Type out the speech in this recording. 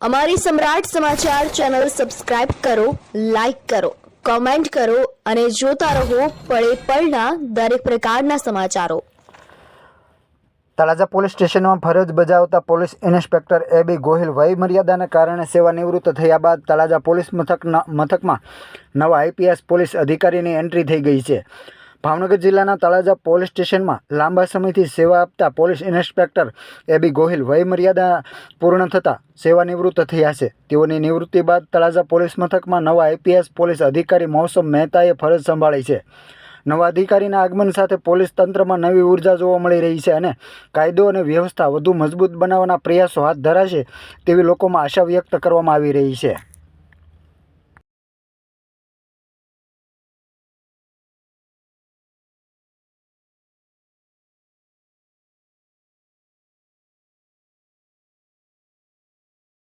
અમારી સમ્રાટ સમાચાર ચેનલ સબસ્ક્રાઇબ કરો, લાઇક કરો, કોમેન્ટ કરો અને જોતા રહો પળે પળના દરેક પ્રકારના સમાચારો। તળાજા પોલીસ સ્ટેશનમાં ફરજ બજાવતા પોલીસ ઇન્સ્પેક્ટર એ.બી. ગોહિલ વય મર્યાદાને કારણે સેવાનિવૃત્ત થયા બાદ તળાજા પોલીસ મથકમાં નવા આઈપીએસ પોલીસ અધિકારીની એન્ટ્રી થઈ ગઈ છે। ભાવનગર જિલ્લાના તળાજા પોલીસ સ્ટેશનમાં લાંબા સમયથી સેવા આપતા પોલીસ ઇન્સ્પેક્ટર એ.બી. ગોહિલ વય મર્યાદા પૂર્ણ થતાં સેવાનિવૃત્ત થયા છે। તેઓની નિવૃત્તિ બાદ તળાજા પોલીસ મથકમાં નવા આઈપીએસ પોલીસ અધિકારી મૌસમ મહેતાએ ફરજ સંભાળી છે। નવા અધિકારીના આગમન સાથે પોલીસ તંત્રમાં નવી ઉર્જા જોવા મળી રહી છે અને કાયદો અને વ્યવસ્થા વધુ મજબૂત બનાવવાના પ્રયાસો હાથ ધરાશે તેવી લોકોમાં આશા વ્યક્ત કરવામાં આવી રહી છે।